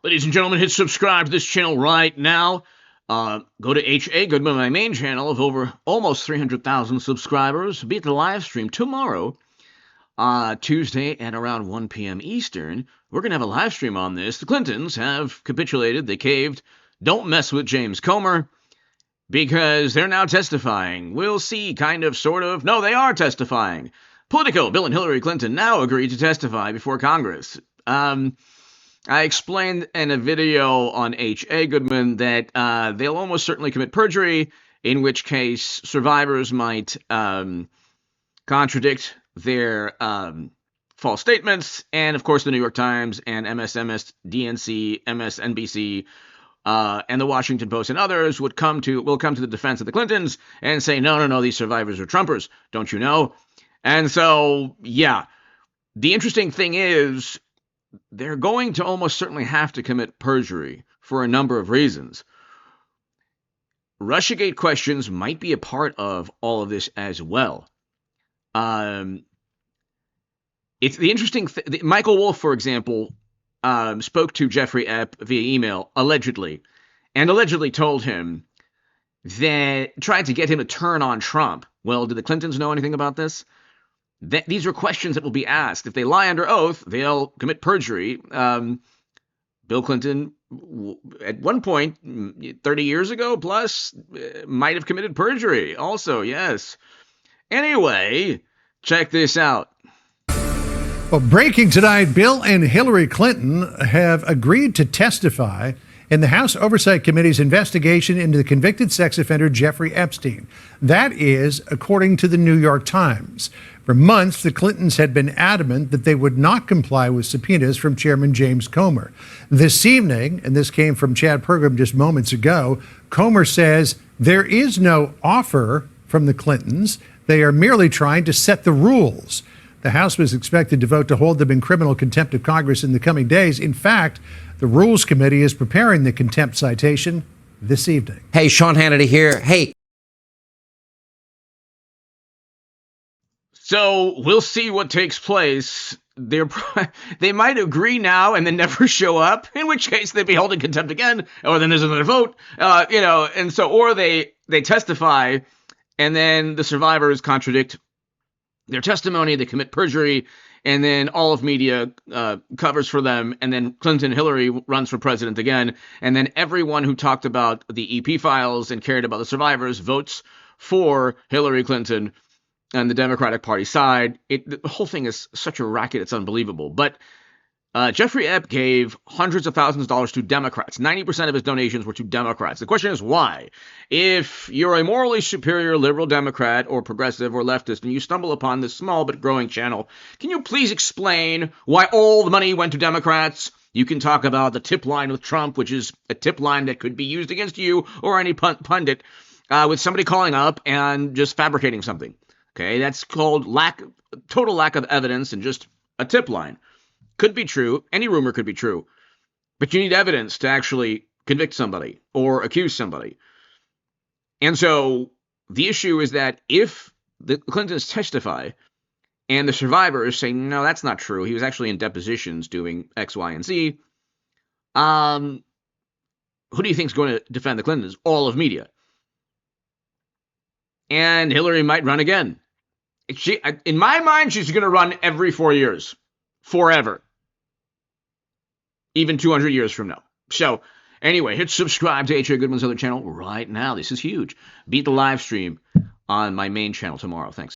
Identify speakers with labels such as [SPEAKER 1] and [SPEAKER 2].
[SPEAKER 1] Ladies and gentlemen, hit subscribe to this channel right now. Go to H.A. Goodman, my main channel of over almost 300,000 subscribers. Be at the live stream tomorrow, Tuesday at around 1 p.m. Eastern. We're going to have a live stream on this. The Clintons have capitulated. They caved. Don't mess with James Comer because they're now testifying. We'll see, kind of, sort of. No, they are testifying. Politico, Bill and Hillary Clinton now agreed to testify before Congress. I explained in a video on H.A. Goodman that they'll almost certainly commit perjury, in which case survivors might contradict their false statements, and of course the New York Times and MSNBC, MSNBC, and the Washington Post and others will come to the defense of the Clintons and say, no, these survivors are Trumpers, don't you know? And so, yeah, the interesting thing is they're going to almost certainly have to commit perjury for a number of reasons. Russiagate questions might be a part of all of this as well. It's the interesting thing. Michael Wolff, for example, spoke to Jeffrey Epp via email, allegedly, and allegedly told him that tried to get him to turn on Trump. Well, did the Clintons know anything about this? These are questions that will be asked. If they lie under oath, they'll commit perjury. Bill Clinton, at one point, 30 years ago plus, might have committed perjury also, yes. Anyway, check this out.
[SPEAKER 2] Well, breaking tonight, Bill and Hillary Clinton have agreed to testify in the House Oversight Committee's investigation into the convicted sex offender Jeffrey Epstein. That is, according to the New York Times. For months, the Clintons had been adamant that they would not comply with subpoenas from Chairman James Comer. This evening, and this came from Chad Pergram just moments ago, Comer says there is no offer from the Clintons. They are merely trying to set the rules. The House was expected to vote to hold them in criminal contempt of Congress in the coming days. In fact, the Rules Committee is preparing the contempt citation this evening.
[SPEAKER 3] Hey, Sean Hannity here. Hey.
[SPEAKER 1] So we'll see what takes place. They might agree now and then never show up, in which case they'd be held in contempt again, or then there's another vote, and so, or they testify and then the survivors contradict their testimony, they commit perjury, and then all of media covers for them, and then Clinton Hillary runs for president again, and then everyone who talked about the EP files and cared about the survivors votes for Hillary Clinton on the Democratic Party side. The whole thing is such a racket, it's unbelievable. But Jeffrey Epp gave hundreds of thousands of dollars to Democrats. 90% of his donations were to Democrats. The question is why? If you're a morally superior liberal Democrat or progressive or leftist and you stumble upon this small but growing channel, can you please explain why all the money went to Democrats? You can talk about the tip line with Trump, which is a tip line that could be used against you or any pundit, with somebody calling up and just fabricating something. Okay, that's called total lack of evidence and just a tip line. Could be true. Any rumor could be true. But you need evidence to actually convict somebody or accuse somebody. And so the issue is that if the Clintons testify and the survivors say, no, that's not true, he was actually in depositions doing X, Y, and Z, who do you think is going to defend the Clintons? All of media. And Hillary might run again. In my mind, she's going to run every 4 years. Forever. Even 200 years from now. So, anyway, hit subscribe to H.A. Goodman's other channel right now. This is huge. Beat the live stream on my main channel tomorrow. Thanks.